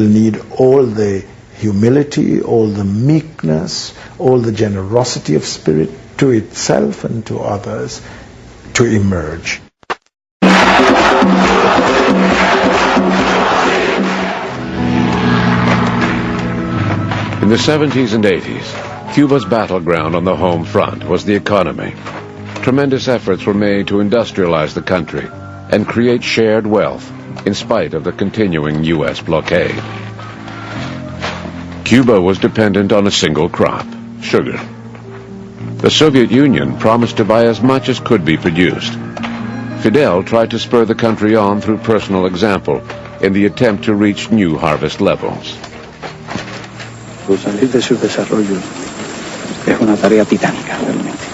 will need all the humility, all the meekness, all the generosity of spirit to itself and to others to emerge. In the 70s and 80s, Cuba's battleground on the home front was the economy. Tremendous efforts were made to industrialize the country and create shared wealth in spite of the continuing U.S. blockade. Cuba was dependent on a single crop, sugar. The Soviet Union promised to buy as much as could be produced. Fidel tried to spur the country on through personal example in the attempt to reach new harvest levels. Salir de su desarrollo es una tarea titánica, realmente.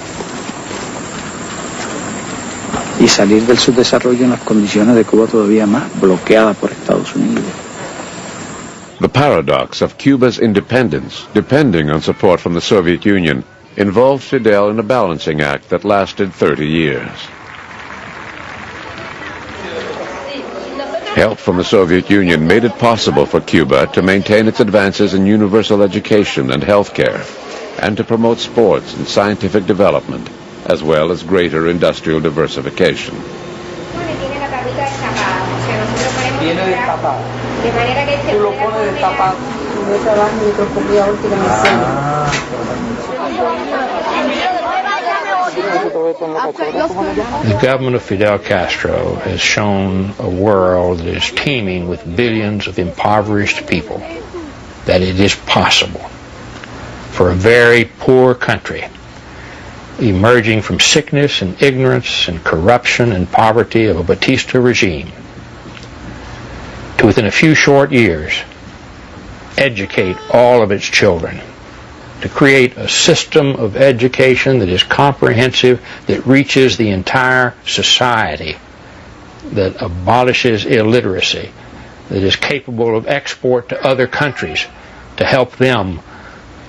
Y salir del subdesarrollo en las condiciones de Cuba todavía más bloqueada por Estados Unidos. The paradox of Cuba's independence, depending on support from the Soviet Union, involved Fidel in a balancing act that lasted 30 years. Help from the Soviet Union made it possible for Cuba to maintain its advances in universal education and healthcare, and to promote sports and scientific development, as well as greater industrial diversification. The government of Fidel Castro has shown a world that is teeming with billions of impoverished people that it is possible for a very poor country emerging from sickness and ignorance and corruption and poverty of a Batista regime to, within a few short years, educate all of its children, to create a system of education that is comprehensive, that reaches the entire society, that abolishes illiteracy, that is capable of export to other countries to help them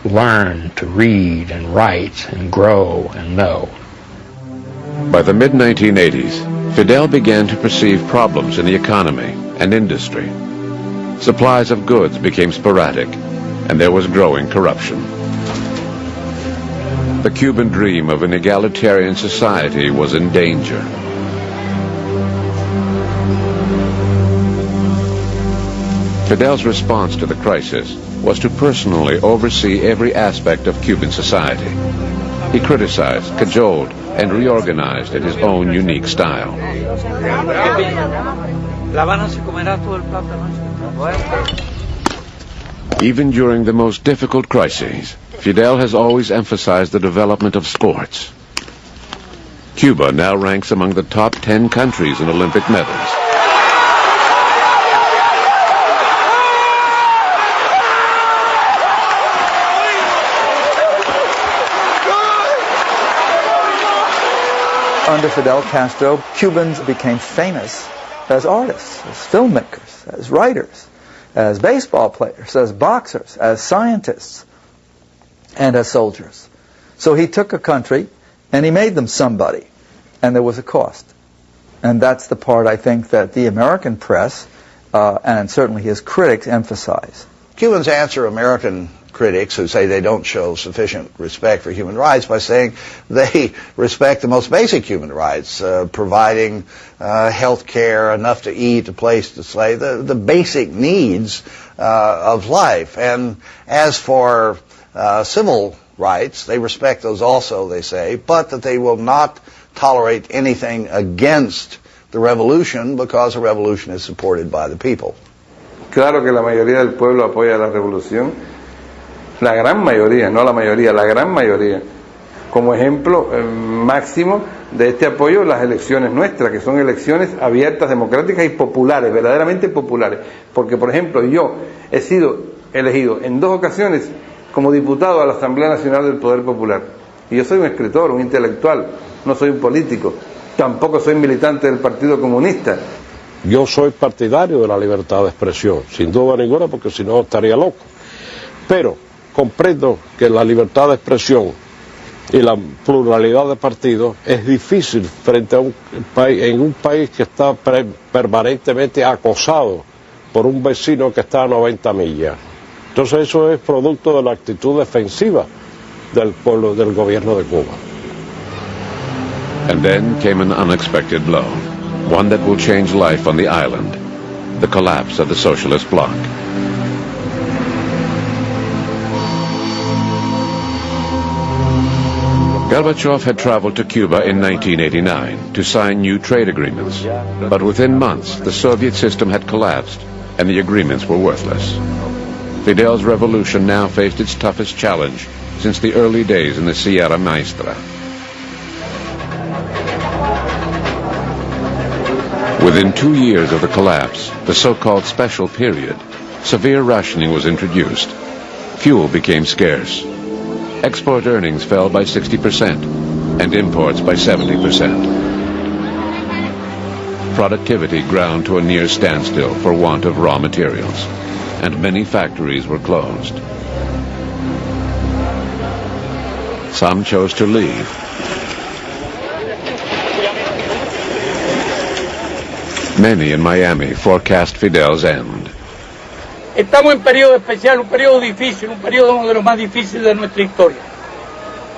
learn to read and write and grow and know. By the mid-1980s, Fidel began to perceive problems in the economy and industry. Supplies of goods became sporadic, and there was growing corruption. The Cuban dream of an egalitarian society was in danger. Fidel's response to the crisis was to personally oversee every aspect of Cuban society. He criticized, cajoled, and reorganized in his own unique style. Even during the most difficult crises, Fidel has always emphasized the development of sports. Cuba now ranks among the top 10 countries in Olympic medals. Under Fidel Castro, Cubans became famous as artists, as filmmakers, as writers, as baseball players, as boxers, as scientists, and as soldiers. So he took a country and he made them somebody, and there was a cost. And that's the part I think that the American press and certainly his critics emphasize. Cubans answer American critics who say they don't show sufficient respect for human rights by saying they respect the most basic human rights, providing health care, enough to eat, a place to stay, the basic needs of life. And as for civil rights, they respect those also, they say, but that they will not tolerate anything against the revolution because a revolution is supported by the people. Claro que la mayoría del pueblo apoya la revolución, la gran mayoría, no la mayoría, la gran mayoría. Como ejemplo máximo de este apoyo, las elecciones nuestras, que son elecciones abiertas, democráticas y populares, verdaderamente populares. Porque, por ejemplo, yo he sido elegido en 2 ocasiones como diputado a la Asamblea Nacional del Poder Popular. Y yo soy un escritor, un intelectual, no soy un político, tampoco soy militante del Partido Comunista. Yo soy partidario de la libertad de expresión, sin duda ninguna, porque si no estaría loco. Pero comprendo que la libertad de expresión y la pluralidad de partidos es difícil frente a un país que está permanentemente acosado por un vecino que está a 90 millas. Entonces eso es producto de la actitud defensiva del pueblo, del gobierno de Cuba. And then came an unexpected blow, one that will change life on the island, the collapse of the socialist bloc. Gorbachev had traveled to Cuba in 1989 to sign new trade agreements, but within months the Soviet system had collapsed and the agreements were worthless. Fidel's revolution now faced its toughest challenge since the early days in the Sierra Maestra. Within 2 years of the collapse, the so-called special period, severe rationing was introduced. Fuel became scarce. Export earnings fell by 60% and imports by 70%. Productivity ground to a near standstill for want of raw materials, and many factories were closed. Some chose to leave. Many in Miami forecast Fidel's end. Estamos en periodo especial, un periodo difícil, un periodo uno de los más difíciles de nuestra historia.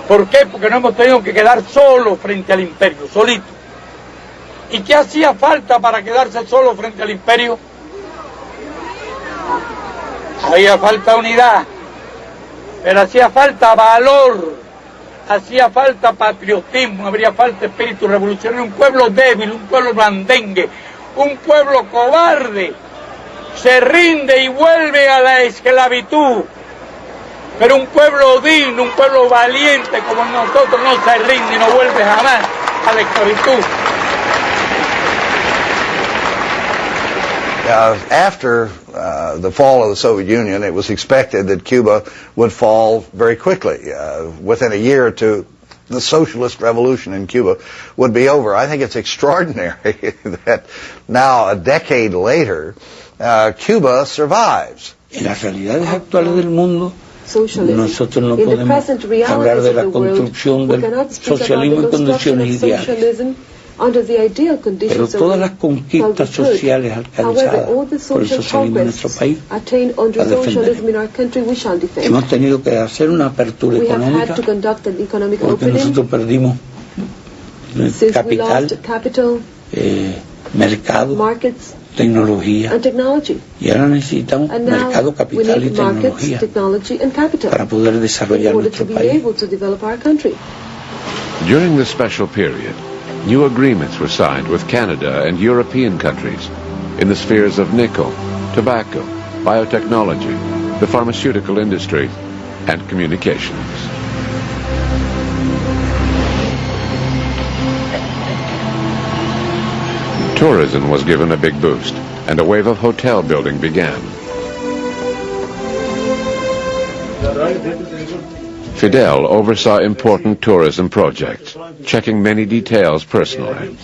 ¿Por qué? Porque nos hemos tenido que quedar solos frente al imperio, solitos. ¿Y qué hacía falta para quedarse solo frente al imperio? Había falta unidad, pero hacía falta valor, hacía falta patriotismo, habría falta espíritu revolucionario. Un pueblo débil, un pueblo blandengue, un pueblo cobarde se rinde y vuelve a la esclavitud, pero un pueblo digno, un pueblo valiente como nosotros no se rinde y no vuelve jamás a la esclavitud. After the fall of the Soviet Union, it was expected that Cuba would fall very quickly. Within a year or two, the socialist revolution in Cuba would be over. I think it's extraordinary that now, a decade later, Cuba survives. En las realidades actuales del mundo, nosotros no podemos hablar de la construcción del socialismo en condiciones ideales. Pero todas las conquistas sociales alcanzadas por el socialismo en nuestro país las defendemos. Hemos tenido que hacer una apertura económica porque nosotros perdimos capital, mercado, tecnología, y ahora necesitamos mercado, capital y tecnología para poder desarrollar nuestro país. During the special period, new agreements were signed with Canada and European countries in the spheres of nickel, tobacco, biotechnology, the pharmaceutical industry, and communications. Tourism was given a big boost, and a wave of hotel building began. Fidel oversaw important tourism projects, checking many details personally.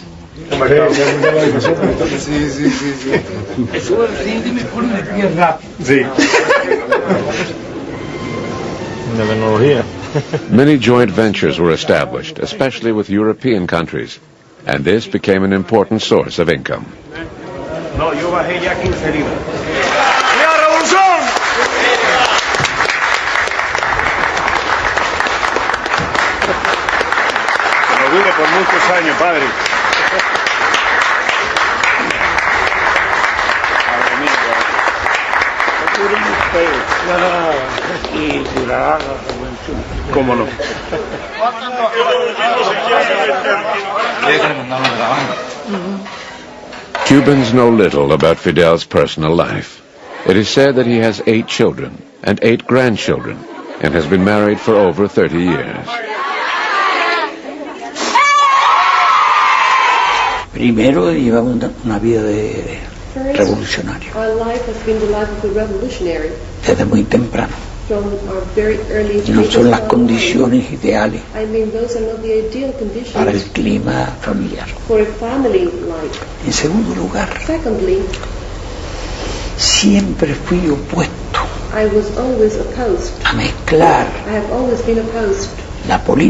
Many joint ventures were established, especially with European countries, and this became an important source of income. Por muchos años, padre. Y durará la revolución. ¿Cómo no? Cubans know little about Fidel's personal life. It is said that he has 8 children and 8 grandchildren and has been married for over 30 years. Primero llevaba una vida de revolucionario. Desde muy temprano. No son las condiciones ideales para el clima familiar. En segundo lugar, siempre fui opuesto a mezclar la política